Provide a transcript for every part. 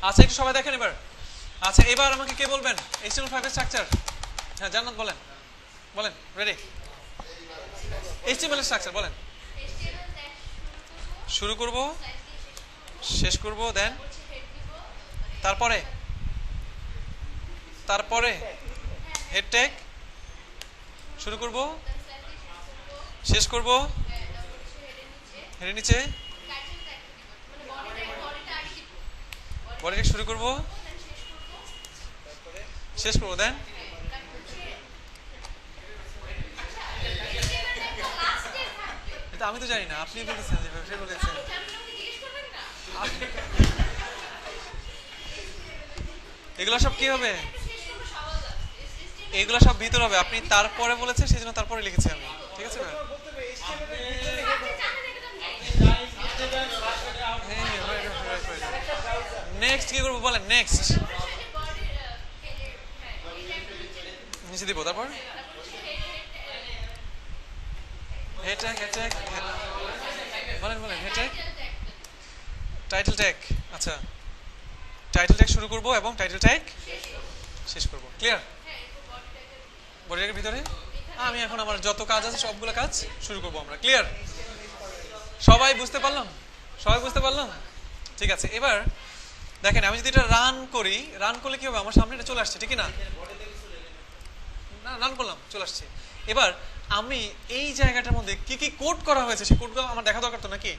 আচ্ছা একটু সবাই দেখেন এবার। আচ্ছা এবার আমাকে কে বলবেন HTML5 এর স্ট্রাকচার? হ্যাঁ জান্নাত বলেন, বলেন রেডি। HTML এর স্ট্রাকচার বলেন। শুরু করব, শেষ করব, দেন তারপরে তারপরে হেড ট্যাগ, শুরু করব, শেষ করব, হেডের নিচে বডি ট্যাগ, শুরু করব, শেষ করব, দেন এটা আমি তো জানি না, আপনি বলেছেন যেভাবে বলেছেন। এগুলো সব কি হবে? এগুলো সব ভিতর হবে, আপনি তারপরে বলেছেন সেই জন্য তারপরে লিখেছি আমি, ঠিক আছে? নেক্সট কি করবো বলেন? নেক্সট নিচে দিব, তারপর হেড ট্যাগ, হেড ট্যাগ বলেন, বলেন হেড ট্যাগ, টাইটেল ট্যাগ। আচ্ছা টাইটেল ট্যাগ শুরু করব এবং টাইটেল ট্যাগ শেষ করব, ক্লিয়ার? বডি ট্যাগের ভিতরে আমি এখন আমার যত কাজ আছে সবগুলো কাজ শুরু করব আমরা, ক্লিয়ার? সবাই বুঝতে পারলাম? সবাই বুঝতে পারলাম? ঠিক আছে। এবার দেখেন আমি যদি এটা রান করি, রান করলে কি হবে? আমার সামনে এটা চলে আসছে, ঠিক না? না রান করলাম, চলে আসছে। এবার আমি এই জায়গাটার মধ্যে কি কি কোড করা হয়েছে সেই কোডগুলো আমার দেখা দরকার তো নাকি?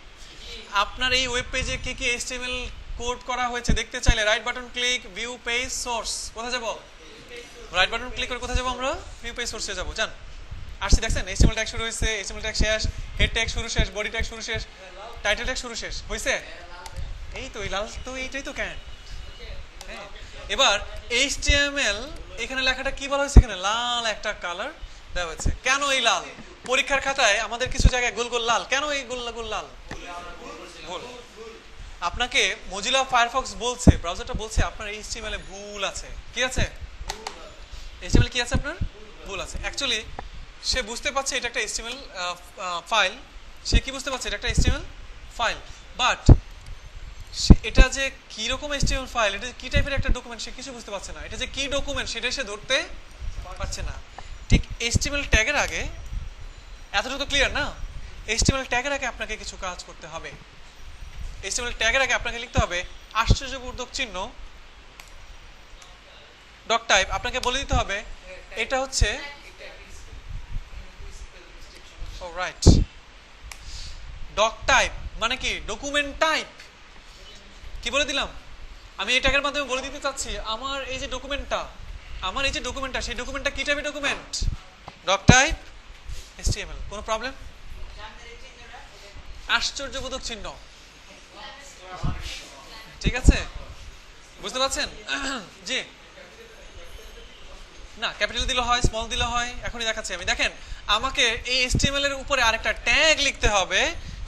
আপনার এই ওয়েব পেজে কি কি HTML কোড করা হয়েছে দেখতে চাইলে right button click, view page source. কোথায় যাব? রাইট বাটন ক্লিক করে কোথায় যাব আমরা? ভিউ পেজ সোর্সে যাব। যান, আসছি, দেখছেন HTML ট্যাগ শুরু হয়েছে, HTML ট্যাগ শেষ, হেড ট্যাগ শুরু শেষ, বডি ট্যাগ শুরু শেষ, টাইটেল ট্যাগ শুরু শেষ হয়েছে। এই তো এই লাল তো, এইটাই তো ক্যান। হ্যাঁ, এবার HTML এখানে লেখাটা কি বলা হয়েছে? এখানে লাল একটা কালার দেওয়া হয়েছে। কেন এই লাল? পরীক্ষার খাতায় আমাদের কিছু জায়গায় গোল গোল লাল, কেন এই গোল গোল লাল? ভুল। আপনাকে মজিলা ফায়ারফক্স বলছে, ব্রাউজারটা বলছে আপনার HTML এ ভুল আছে। কি আছে? HTML কি আছে আপনার? ভুল আছে। অ্যাকচুয়ালি সে বুঝতে পারছে এটা একটা HTML ফাইল, সে কি বুঝতে পারছে এটা একটা HTML ফাইল, বাট এটা যে কি রকম HTML ফাইল, এটা কি টাইপের একটা ডকুমেন্ট সে কিছু বুঝতে পারছে না। এটা যে কি ডকুমেন্ট সেটা সে ধরতে পারছে না। ঠিক HTML ট্যাগের আগে, এতটুকু ক্লিয়ার না? HTML ট্যাগের আগে আপনাকে কিছু কাজ করতে হবে। HTML ট্যাগের আগে আপনাকে লিখতে হবে আশ্চর্যবোধক চিহ্ন ডক টাইপ। আপনাকে বলে দিতে হবে এটা হচ্ছে রাইট ডক টাইপ, মানে কি? Document type. কি বলে দিলাম আমি? এই ট্যাগের মাধ্যমে বলে দিতে চাচ্ছি আমার এই যে ডকুমেন্টটা, আমার এই যে ডকুমেন্টটা, সেই ডকুমেন্টটা কি টাইপের ডকুমেন্ট? Doc type HTML। কোনো প্রবলেম? আশ্চর্যবোধক চিহ্ন, ঠিক আছে? বুঝতে পারছেন? জি না, ক্যাপিটাল দিলে হয়, স্মল দিলে হয়, এখনই দেখাচ্ছি আমি। দেখেন আমাকে এই HTML এর উপরে আরেকটা ট্যাগ লিখতে হবে,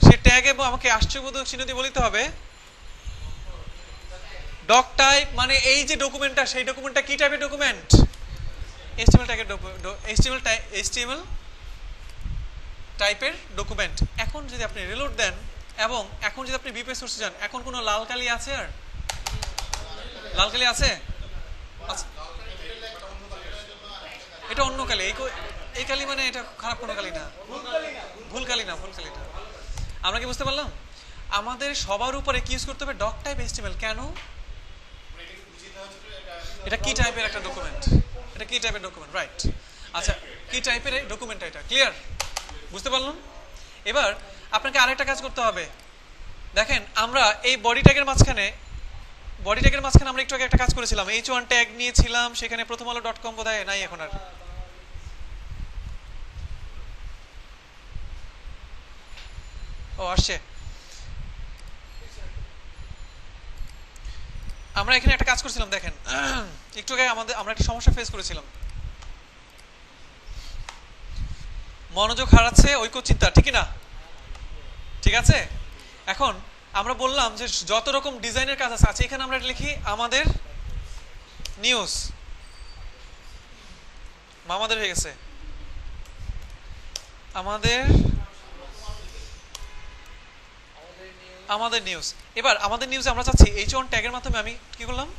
সেই ট্যাগে আমাকে আশ্চর্যবোধক চিহ্ন দিয়ে বলতে হবে ডক টাইপ, মানে এই যে ডকুমেন্টটা, সেই ডকুমেন্টটা কি টাইপের ডকুমেন্ট? HTML ট্যাগের HTML টাইপের ডকুমেন্ট। এখন যদি আপনি রিলোড দেন এবং এখন যদি আপনি ভিউ পেজ সোর্সে যান, এখন কোনো লাল কালি আছে? আর লাল কালি আছে? আচ্ছা এটা অন্য কালি। এই কালি মানে এটা খারাপ কোনো কালি না, ভুল কালি না, ভুল কালি না। আমরা কি বুঝতে পারলাম? আমাদের সবার উপরে কি ইউজ করতে হবে? Doc type HTML। কেন? এটা কি টাইপের একটা ডকুমেন্ট? এটা কি টাইপের ডকুমেন্ট? রাইট। আচ্ছা কি টাইপের ডকুমেন্ট এটা? ক্লিয়ার? বুঝতে পারলাম? এবার আপনাকে আরেকটা কাজ করতে হবে। দেখেন আমরা এই বডি ট্যাগের মাঝখানে আমরা একটু আগে একটা কাজ করেছিলাম, H1 ট্যাগ নিয়েছিলাম, সেখানে prothomalo.com বোধহয় নাই এখন আর। ও আসছে। আমরা এখানে একটা কাজ করেছিলাম, দেখেন একটু আগে আমরা একটা সমস্যা ফেস করেছিলাম। মনোযোগ হারাচ্ছে ঐক্যচিন্তা, ঠিক না? ঠিক আছে। এখন আমরা বললাম যে যত রকম ডিজাইনের কাজ আছে, এখানে আমরা লিখি আমাদের নিউজ, মামাদের হয়ে গেছে, আমাদের আমাদের নিউজ। এবার আমাদের নিউজে আমরা চাচ্ছি H1 ট্যাগের মাধ্যমে আমি কি করলাম,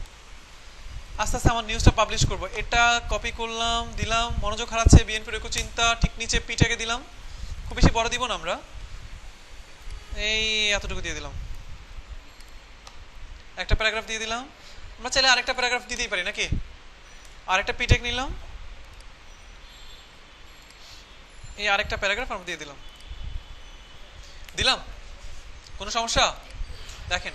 আস্তে আস্তে আমার নিউজটা পাবলিশ করব। এটা কপি করলাম, দিলাম, মনোযোগ হারাচ্ছে বিএনপির ঐক্য চিন্তা, ঠিক নিচে পি ট্যাগে দিলাম, খুব বেশি বড় দিব না, আমরা এই এতটুকু দিয়ে দিলাম, একটা প্যারাগ্রাফ দিয়ে দিলাম। আমরা চাইলে আরেকটা প্যারাগ্রাফ দিতেই পারি নাকি, আরেকটা পি ট্যাগ নিলাম, এই আরেকটা প্যারাগ্রাফ আমরা দিয়ে দিলাম, কোনো সমস্যা? দেখেন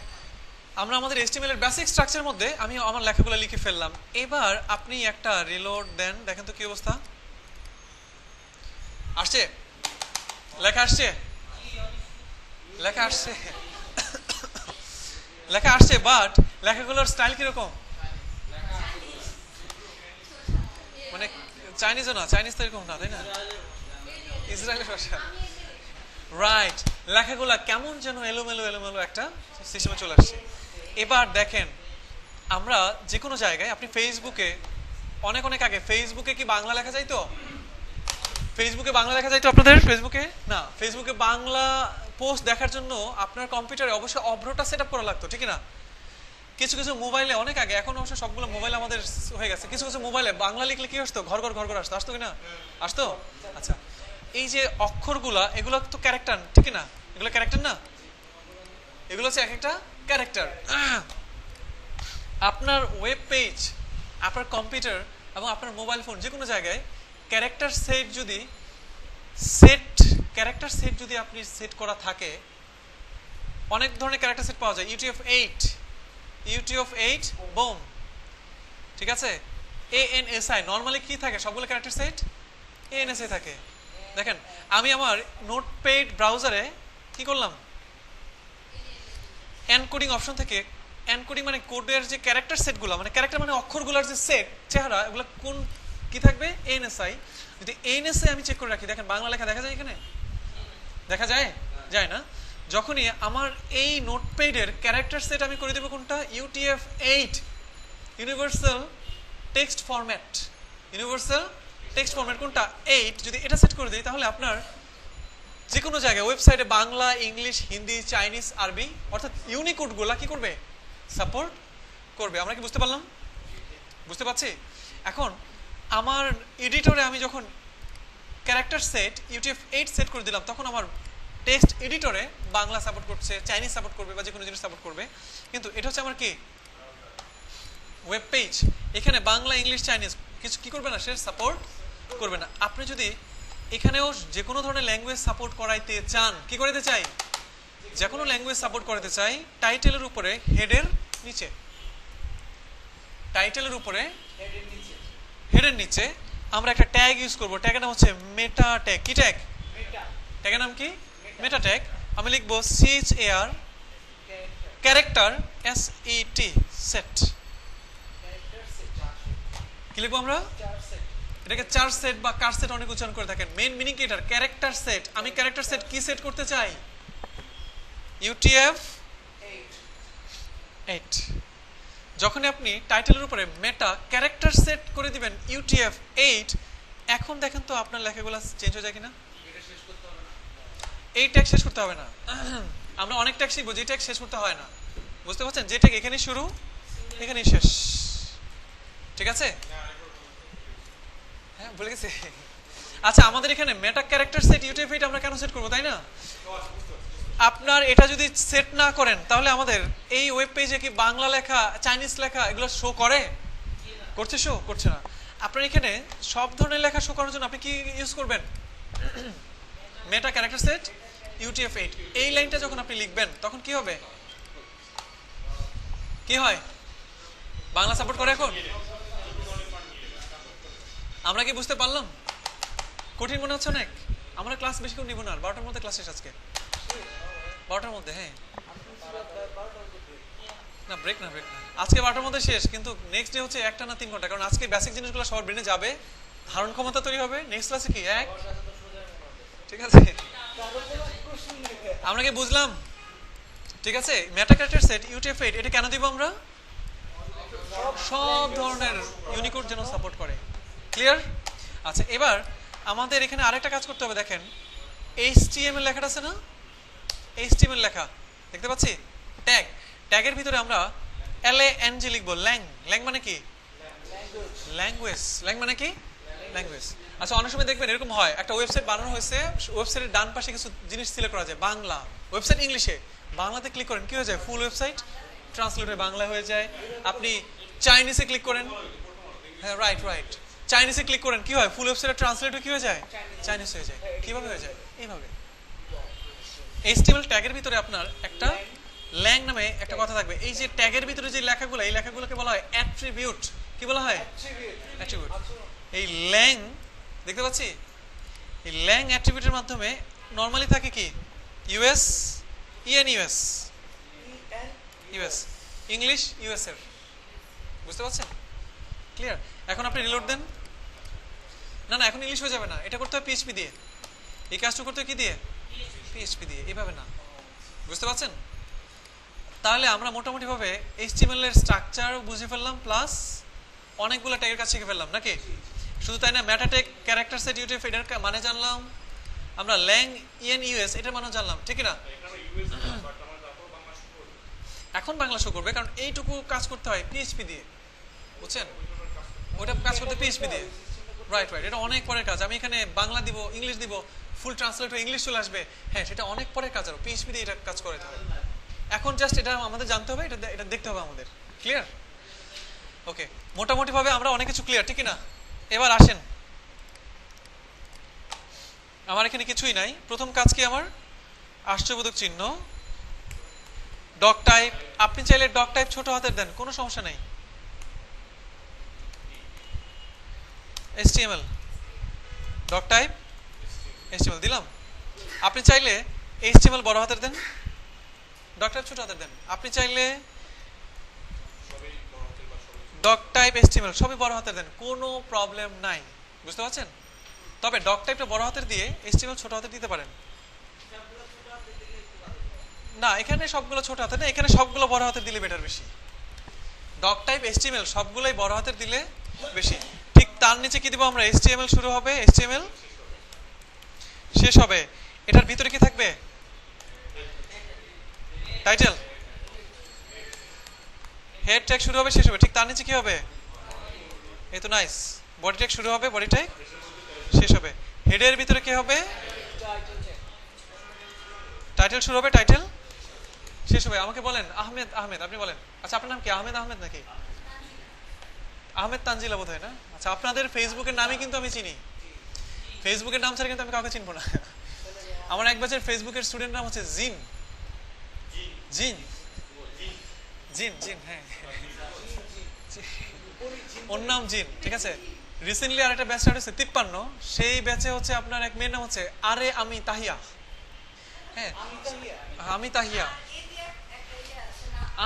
আমরা আমাদের HTML এর বেসিক স্ট্রাকচারের মধ্যে আমি আমার লেখাগুলো লিখে ফেললাম। এবার আপনি একটা রিলোড দেন, দেখেন তো কি অবস্থা আসছে, লেখা আসছে, লেখা আসছে, লেখা আসছে, বাট লেখাগুলোর স্টাইল কিরকম, মানে চাইনিজও না, চাইনিজ তো এরকম না, তাই না, ইসরায়েলি ভাষা, রাইট, লেখাগুলা কেমন যেন এলোমেলো এলোমেলো একটা সিস্টেমে চলে আসছে। এবার দেখেন আমরা যে কোনো জায়গায়, আপনি ফেসবুকে অনেক অনেক আগে ফেসবুকে কি বাংলা লেখা যাইতো, ফেসবুকে বাংলা লেখা যাইতো আপনাদের, ফেসবুকে না, ফেসবুকে বাংলা পোস্ট দেখার জন্য আপনার কম্পিউটারে অবশ্যই অভ্রটা সেট আপ করা লাগতো, ঠিক না? কিছু কিছু মোবাইলে অনেক আগে, এখন অবশ্য সবগুলো মোবাইল আমাদের হয়ে গেছে, কিছু কিছু মোবাইলে বাংলা লিখলে কি আসতো, ঘর ঘর ঘর ঘর আসতো, আসতো কিনা, আসতো। আচ্ছা, এই যে অক্ষরগুলা এগুলো তো ক্যারেক্টার, ঠিক না, এগুলো ক্যারেক্টার না, এগুলো হচ্ছে এক একটা ক্যারেক্টার। আপনার ওয়েব পেজ, আপনার কম্পিউটার এবং আপনার মোবাইল ফোন যে কোনো জায়গায় ক্যারেক্টার সেট যদি আপনি সেট করা থাকে, অনেক ধরনের ক্যারেক্টার সেট পাওয়া যায়, UTF-8 বোম, ঠিক আছে, ANSI নরমালি কি থাকে, সবগুলো ক্যারেক্টার সেট ANSI থাকে। দেখেন আমি আমার নোটপ্যাড ব্রাউজারে কি করলাম, এনকোডিং অপশন থেকে, এনকোডিং মানে কোডের যে ক্যারেক্টার সেটগুলো, মানে ক্যারেক্টার মানে অক্ষরগুলোর যে সেট, চেহারা, এগুলো কোন কি থাকবে, ANSI। যদি ANSI আমি চেক করে রাখি, দেখেন বাংলা লেখা দেখা যায়, এখানে দেখা যায়, যায় না। যখনই আমার এই নোটপ্যাডের ক্যারেক্টার সেট আমি করে দেবো কোনটা, UTF-8 universal text format, universal text format কোনটা 8, যদি এটা সেট করে দিই তাহলে আপনার যে কোনো জায়গায় ওয়েবসাইটে বাংলা, ইংলিশ, হিন্দি, চাইনিজ, আরবি অর্থাৎ ইউনিকোডগুলো কি করবে, সাপোর্ট করবে। আমরা কি বুঝতে পারলাম, বুঝতে পারছি? এখন আমার এডিটরে আমি যখন ক্যারেক্টার সেট UTF-8 সেট করে দিলাম, তখন আমার টেক্সট এডিটরে বাংলা সাপোর্ট করছে, চাইনিজ সাপোর্ট করবে, বা যে কোনো জিনিস সাপোর্ট করবে। কিন্তু এটা হচ্ছে আমার কি ওয়েব পেজ, এখানে বাংলা, ইংলিশ, চাইনিজ কিছু কি করবে না, সে সাপোর্ট করবে না। আপনি যদি এখানেও যে কোনো ধরনের ল্যাঙ্গুয়েজ সাপোর্ট করাইতে চান, কি করতে চাই, যে কোনো ল্যাঙ্গুয়েজ সাপোর্ট করাতে চাই, টাইটেলের উপরে হেডের নিচে, টাইটেলের উপরে হেডের নিচে আমরা একটা ট্যাগ ইউজ করব, ট্যাগের নাম হচ্ছে মেটা ট্যাগ। কি ট্যাগ, ট্যাগের নাম কি, মেটা ট্যাগ। আমি লিখবো CHAR ক্যারেক্টার SET সেট, কি লিখবো আমরা, এটাকে চার সেট বা কার সেট অনেক উচ্চারণ করে থাকেন। মেইন মিনিং কি এটার, ক্যারেক্টার সেট। আমি ক্যারেক্টার সেট কি সেট করতে চাই, UTF-8। যখন আপনি টাইটেলের উপরে মেটা ক্যারেক্টার সেট করে দিবেন UTF-8, এখন দেখেন তো আপনার লেখাগুলো চেঞ্জ হয়ে যায় কিনা, এই ট্যাগ শেষ করতে হবে না। আমরা অনেক ট্যাগ শিখবো যে ট্যাগ শেষ করতে হয় না, বুঝতে পারছেন, যে ট্যাগ এখানেই শুরু এখানেই শেষ, ঠিক আছে, হ্যাঁ ভুলে গেছি। আচ্ছা, আমাদের এখানে মেটা ক্যারেক্টার সেট UTF-8 আমরা কেন সেট করবো, তাই না? আপনার এটা যদি সেট না করেন তাহলে আমাদের এই ওয়েব পেজে কি বাংলা লেখা, চাইনিজ লেখা এগুলো শো করে, করছে, শো করছে না। আপনার এখানে সব ধরনের লেখা শো করার জন্য আপনি কি ইউজ করবেন, মেটা ক্যারেক্টার সেট UTF-8। এই লাইনটা যখন আপনি লিখবেন তখন কি হবে, কি হয়, বাংলা সাপোর্ট করে। এখন আমরা কি বুঝতে পারলাম, কঠিন মনে হচ্ছে অনেক? আমরা ক্লাস বেশি করে নিব না, 12টার মধ্যে ক্লাস শেষ আজকে, 12টার মধ্যে। হ্যাঁ না, ব্রেক না, ব্রেক না, আজকে 12টার মধ্যে শেষ, কিন্তু নেক্সট ডে হচ্ছে 1 না 3 ঘন্টা, কারণ আজকে বেসিক জিনিসগুলো সবার ব্রেনে যাবে, ধারণ ক্ষমতা তৈরি হবে। নেক্সট ক্লাসে কি 1, ঠিক আছে, আমরা কি বুঝলাম, ঠিক আছে। মেটা ক্যারেক্টার সেট UTF-8 এটা কেন দিব আমরা, সব ধরনের ইউনিকোড যেন সাপোর্ট করে, ক্লিয়ার? আচ্ছা, এবার আমাদের এখানে আরেকটা কাজ করতে হবে। দেখেন HTML লেখাটা আছে না, HTML লেখা, দেখতে পাচ্ছি ট্যাগ, ট্যাগের ভিতরে আমরা LANG লিখবো। ল্যাং, ল্যাং মানে কি? ল্যাঙ্গুয়েজ। ল্যাং মানে কি? ল্যাঙ্গুয়েজ। আচ্ছা অনেক সময় দেখবেন এরকম হয়, একটা ওয়েবসাইট বানানো হয়েছে, ওয়েবসাইটের ডান পাশে কিছু জিনিস সিলেক্ট করা যায়, বাংলা ওয়েবসাইট, ইংলিশে, বাংলাতে ক্লিক করেন কি হয়ে যায়? ফুল ওয়েবসাইট ট্রান্সলেট হয়ে বাংলা হয়ে যায়। আপনি চাইনিজে ক্লিক করেন, হ্যাঁ রাইট রাইট, চাইনিজে ক্লিক করেন কি হয়? ফুল ওয়েবসাইটে ট্রান্সলেট হয়ে কি হয়ে যায়? চাইনিজ হয়ে যায়। কিভাবে হয়ে যায়? এইভাবে। HTML ট্যাগের ভিতরে আপনার একটা ল্যাং নামে একটা কথা থাকবে। এই যে ট্যাগের ভিতরে যে লেখাগুলো, এই লেখাগুলোকে বলা হয় অ্যাট্রিবিউট। কি বলা হয়? অ্যাট্রিবিউট। এই ল্যাং দেখতে পাচ্ছি, এই ল্যাং অ্যাট্রিবিউটের মাধ্যমে নরমালি থাকে কি? US, US, US, English US এর। বুঝতে পারছেন? ক্লিয়ার? এখন আপনি রিলোড দেন। না না, এখন ইংলিশ হয়ে যাবে না, এটা করতে হবে PHP দিয়ে। এই কাজটা করতে কি দিয়ে? PHP দিয়ে, এইভাবে না। বুঝতে পারছেন? তাহলে আমরা মোটামুটি ভাবে HTML এর স্ট্রাকচার বুঝে ফেললাম, প্লাস অনেকগুলো ট্যাগের কাজ শিখে ফেললাম নাকি? শুধু তাই না, মেটা ট্যাগ, ক্যারেক্টার সেট, ইউটিএফ এটার মানে জানলাম আমরা, ল্যাং ইউএস এটার মানে জানলাম, ঠিক না? এখন বাংলা শো করবে, কারণ এইটুকু কাজ করতে হয় PHP দিয়ে, বুঝছেন? ওটা কাজ করতে PHP দিয়ে, রাইট রাইট। এটা অনেক পরের কাজ। আমি এখানে বাংলা দিব, ইংলিশ দিব, ফুল ট্রান্সলেট হয়ে ইংলিশ চলে আসবে, হ্যাঁ সেটা অনেক পরের কাজ। আরো PHP দিয়ে এটা কাজ করতে হবে। এখন জাস্ট এটা আমাদের জানতে হবে, এটা দেখতে হবে আমাদের। ক্লিয়ার? ওকে, মোটামুটি ভাবে আমরা অনেক কিছু ক্লিয়ার, ঠিক না? এবার আসেন, আমার এখানে কিছুই নাই। প্রথম কাজ কি আমার? আশ্চর্যবোধক চিহ্ন, ডক টাইপ। আপনি চাইলে ডক টাইপ ছোট হাতের দেন, কোনো সমস্যা নাই। HTML ডক টাইপ HTML দিলাম। আপনি চাইলে HTML বড় হাতের দেন, ডক টাইপ ছোট হাতের দেন। আপনি চাইলে ডক টাইপ HTML সবই বড় হাতের দেন, কোনো প্রবলেম নাই। বুঝতে পারছেন? তবে ডক টাইপটা বড় হাতের দিয়ে HTML ছোট হাতের দিতে পারেন না। এখানে সবগুলো ছোট হাতের না, এখানে সবগুলো বড় হাতের দিলে বেটার বেশি। ডক টাইপ HTML সবগুলোই বড় হাতের দিলে বেশি। ঠিক তার নিচে কি দিব আমরা? HTML শুরু হবে, HTML শেষ হবে। এটার ভিতরে কি থাকবে? টাইটেল, হেড ট্যাগ শুরু হবে, শেষ হবে। ঠিক তার নিচে কি হবে? এই তো নাইস, বডি ট্যাগ শুরু হবে, বডি ট্যাগ শেষ হবে। হেডের ভিতরে কি হবে? টাইটেল শুরু হবে, টাইটেল শেষ হবে। আমাকে বলেন আহমেদ, আহমেদ আপনি বলেন। আচ্ছা আপনার নাম কি? আহমেদ আহমেদ নাকি আহমেদ তানজিলা বোধ হয় না? আচ্ছা আপনাদের ফেসবুকের নামই কিন্তু আমি চিনি, ফেসবুকের নাম ছাড়া কিন্তু আমি কাউকে চিনবো না। আমার এক বছর ফেসবুকের স্টুডেন্ট নাম হচ্ছে জিন, জিন, জিন, জিন, হ্যাঁ ওর নাম জিন, ঠিক আছে। রিসেন্টলি আর একটা ব্যাচ স্টার্ট হয়েছে 53, সেই ব্যাচে হচ্ছে আপনার এক মেয়ের নাম হচ্ছে আরে আমি তাহিয়া। হ্যাঁ আমি তাহিয়া,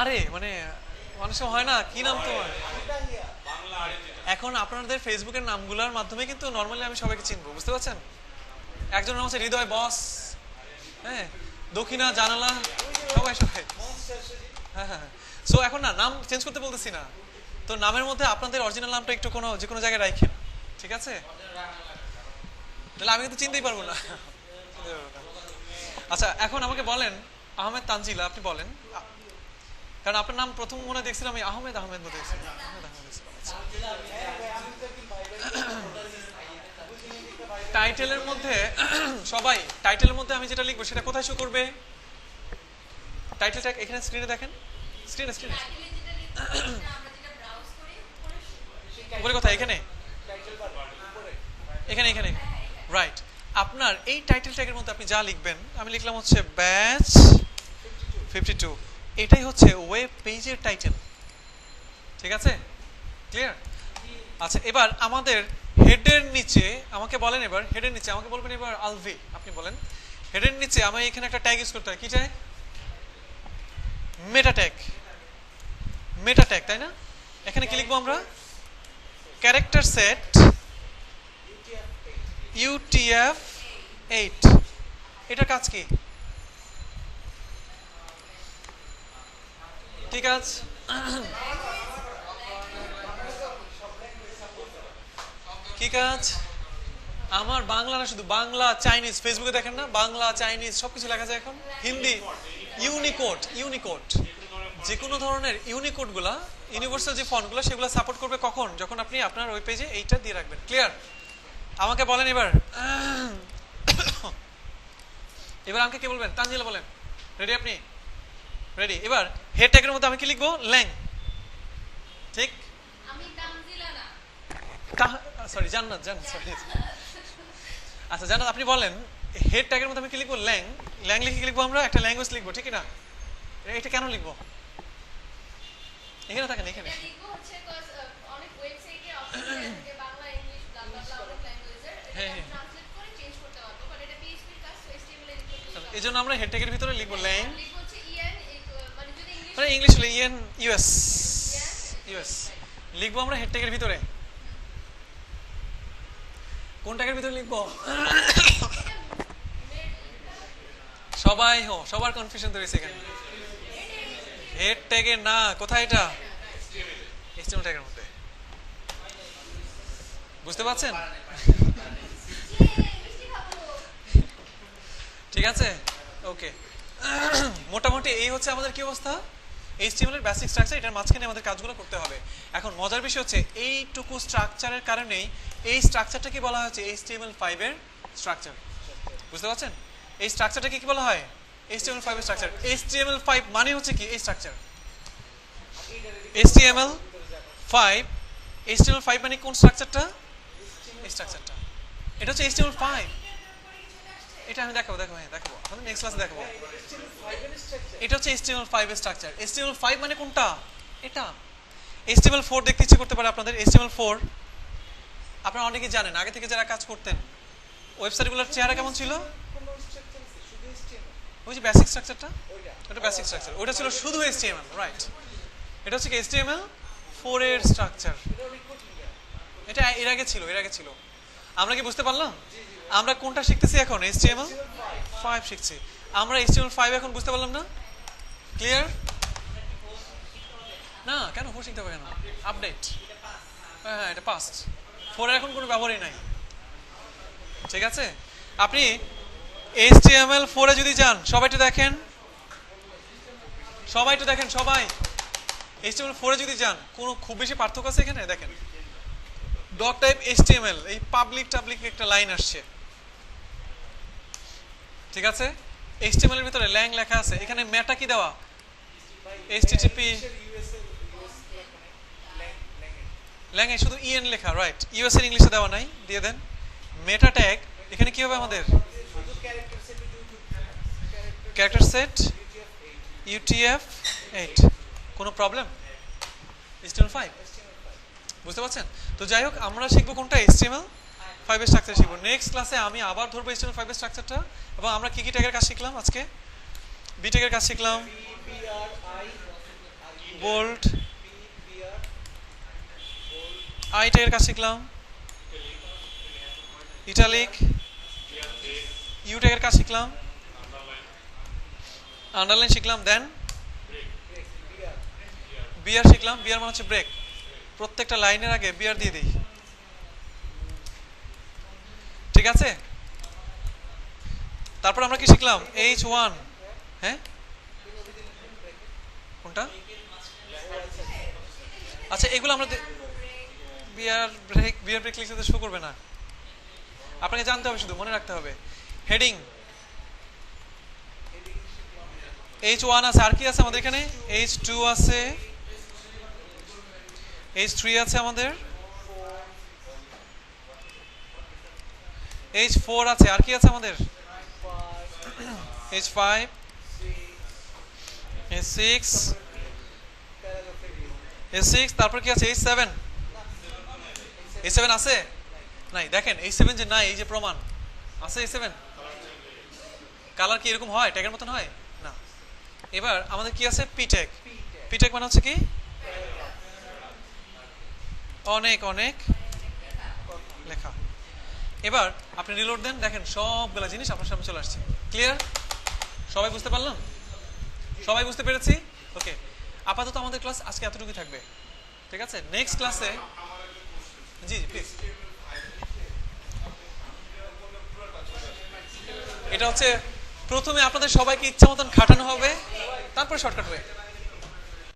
আরে মানে অনেক সময় হয় না, কি নাম তোমার? এখন আপনাদের ফেসবুকের নামগুলোর মাধ্যমে কিন্তু নর্মালি আমি সবাইকে চিনবো, বুঝতে পারছেন? একজন নাম হচ্ছে হৃদয় বস, হ্যাঁ দক্ষিণা জানালা, সবাই সবাই। হ্যাঁ হ্যাঁ। সো এখন না নাম চেঞ্জ করতে বলতেছি না, তো নামের মধ্যে আপনাদের অরিজিনাল নামটা একটু কোনো যে কোনো জায়গায় রাখেন, ঠিক আছে? তাহলে আমি কিন্তু চিনতেই পারবো না। আচ্ছা এখন আমাকে বলেন আহমেদ তানজিলা, আপনি বলেন, কারণ আপনার নাম প্রথম মনে দেখছিলাম আমি আহমেদ আহমেদ বলে দেখছিলাম। টাইটেলের মধ্যে সবাই, টাইটেলের মধ্যে আমি যেটা লিখবো সেটা কোথায় শো করবে? টাইটেলটা এখানে স্ক্রিনে দেখেন, স্ক্রিনে স্ক্রিনে উপরে কোথায়? এখানে এখানে এখানে রাইট। আপনার এই টাইটেল ট্যাগের মধ্যে আপনি যা লিখবেন, আমি লিখলাম হচ্ছে ব্যাচ 52, এটাই হচ্ছে ওয়েব পেজের টাইটেল, ঠিক আছে? ক্লিয়ার? আচ্ছা এবার আমাদের হেডের নিচে আমাকে বলেন, এবার হেডের নিচে আমাকে বলবেন এবার আলভি আপনি বলেন, হেডের নিচে আমি এখানে একটা ট্যাগ ইউজ করতে হয়, কি ট্যাগ? মেটা ট্যাগ, মেটা ট্যাগ, তাই না? এখানে কি লিখবো আমরা? ক্যারেক্টার সেট UTF-8, এটার কাজ কি? ঠিক আছে, কি কাজ? আমার বাংলা না, শুধু বাংলা চাইনিজ, ফেসবুকে দেখেন না বাংলা চাইনিজ সবকিছু লেখা যায় এখন, হিন্দি, ইউনিকোড যে কোনো ধরনের ইউনিকোডগুলা, ইউনিভার্সাল যে ফন্টগুলো সেগুলো সাপোর্ট করবে কখন? যখন আপনি আপনার ওয়েব পেজে এইটা দিয়ে রাখবেন। ক্লিয়ার? আমাকে বলেন এবার আমাকে কে বলবেন? তানজিলা বলেন। রেডি আপনি? রেডি। এবার হেড ট্যাগের মধ্যে আমি কি লিখবো? ল্যাং। ঠিক? আমি তানজিলা না, সরি জান্নাত সরি। আচ্ছা জান্নাত আপনি বলেন হেড ট্যাগের মধ্যে আমি কি লিখবো? ল্যাং। ল্যাং লিখে কি লিখবো? আমরা একটা ল্যাঙ্গুয়েজ লিখবো, ঠিক না? এটা কেন লিখবো? এখানে থাকেন, এখানে এটা লিখবো হচ্ছে cause অনেক ওয়েবসাইটে অপশন থাকে বাংলা, ইংলিশ, ব্লা ব্লা ব্লা অনেক ল্যাঙ্গুয়েজের, এটা ট্রান্সলেট করে চেঞ্জ করতে পারবো, বাট এটা PHP এর কাজ, সো HTML এ লিখতে হবে। এই জন্য আমরা হেড ট্যাগের ভিতরে লিখবো ল্যাং। লিখবো হচ্ছে EN, মানে যদি মানে ইংলিশ ইংলিশ হলে ইএন ইউএস লিখবো আমরা হেড ট্যাগের ভিতরে। কোন ট্যাগের ভিতরে লিখবো? সবার কনফিউশন ধরেছে এখানে। হেড ট্যাগের না, কোথায় এটা? HTML ট্যাগের মধ্যে। বুঝতে পারছেন? ঠিক আছে, ওকে। মোটামুটি এই হচ্ছে আমাদের কি অবস্থা, HTML এর বেসিক স্ট্রাকচার। এটার মাঝখানে আমাদের কাজগুলো করতে হবে। এখন মজার বিষয় হচ্ছে এইটুকু স্ট্রাকচারের কারণেই এই স্ট্রাকচারটাকে বলা হচ্ছে HTML5 এর স্ট্রাকচার। বুঝতে পারছেন? এই স্ট্রাকচারটাকে কি বলা হয়? HTML5 এর স্ট্রাকচার। HTML5 মানে হচ্ছে কি? এই স্ট্রাকচার HTML5 মানে কোন স্ট্রাকচারটা? এই স্ট্রাকচারটা। এটা হচ্ছে HTML5। এটা আমি দেখাবো আপনাদের নেক্সট ক্লাসে দেখাবো। এটা হচ্ছে HTML5 এর স্ট্রাকচার। HTML5 মানে কোনটা? এটা। HTML4 দেখতে ইচ্ছে করতে পারে আপনাদের। HTML4 আপনারা অনেকেই জানেন, আগে থেকে যারা কাজ করতেন ওয়েবসাইটগুলোর চেহারা কেমন ছিল? ওই যে বেসিক স্ট্রাকচারটা, ওটা বেসিক স্ট্রাকচার, ওটা ছিল শুধু HTML, রাইট? এটা হচ্ছে কি HTML4 এর স্ট্রাকচার। এটা এর আগে ছিল। আমরা কি বুঝতে পারলাম? আমরা কোনটা শিখতেছি এখন? HTML5 শিখছি। আমরা HTML5 এখন বুঝতে পারলাম না? ক্লিয়ার? না কেন 4 শিখতে হবে কেন? আপডেট। হ্যাঁ এটা পাস্ট। 4 এর এখন কোনো ব্যবহারই নাই। ঠিক আছে, আপনি HTML4 এ যদি যান, সবাই একটু দেখেন, সবাই HTML4 এ যদি যান, কোনো খুব বেশি পার্থক্য আছে এখানে? দেখেন ডক টাইপ HTML, এই পাবলিক একটা লাইন আসছে, ঠিক আছে? HTML এর ভিতরে ল্যাং লেখা আছে, এখানে মেটা কি দেওয়া? HTTP ল্যাং এ শুধু EN লেখা, রাইট? ইউএস এর ইংলিশে দেওয়া নাই, দিয়ে দেন মেটা ট্যাগ। এখানে কি হবে আমাদের? Character set UTF-8। কোনো প্রবলেম? HTML5 বুঝতে পারছেন? তো যাই হোক, আমরা শিখবো কোনটা? HTML5 এর স্ট্রাকচার শিখবো। নেক্সট ক্লাসে আমি আবার ধরবো HTML5 এর স্ট্রাকচারটা। এবং আমরা কি ট্যাগের কাজ শিখলাম আজকে? বি ট্যাগের কাজ শিখলাম, বোল্ড। আই ট্যাগের কাজ শিখলাম, ইটালিক। ইউ ট্যাগের কাজ শিখলাম, আন্ডারলাইন শিখলাম। দেন বিআর শিখলাম। বিআর মানে হচ্ছে ব্রেক। প্রত্যেকটা লাইনের আগে বিআর দিয়ে দিই, ঠিক আছে? তারপর আমরা কি শিখলাম? H1। হ্যাঁ কোনটা? আচ্ছা এগুলো আমরা বিআর ব্রেক লিখতে তো শো করবে না, আপনাকে জানতে হবে, শুধু মনে রাখতে হবে। হেডিং H1 আছে, আর কি আছে আমাদের এখানে? H2 আছে, H3 আছে আমাদের, H4 আছে, আর কি আছে আমাদের? H5, H6, তারপর কি আছে? H7 আছে নাই? দেখেন H7 যে নাই, এই যে প্রমাণ আছে। H7 কালার কি এরকম হয়? ট্যাগের মতন হয় না। এবার আমাদের কি আছে? পি ট্যাগ মানে হচ্ছে কি? অনেক লেখা। এবার আপনি রিলোড দেন, দেখেন সবগুলা জিনিস আপনার সামনে চলে আসছে। ক্লিয়ার? সবাই বুঝতে পারলাম? সবাই বুঝতে পেরেছি? ওকে, আপাতত আমাদের ক্লাস আজকে এতটুকুই থাকবে, ঠিক আছে? নেক্সট ক্লাসে জি প্লিজ। এটা হচ্ছে প্রথমে আপনাদের সবাইকে ইচ্ছা মতন খাটানো হবে, তারপর শর্টকাট ওয়ে।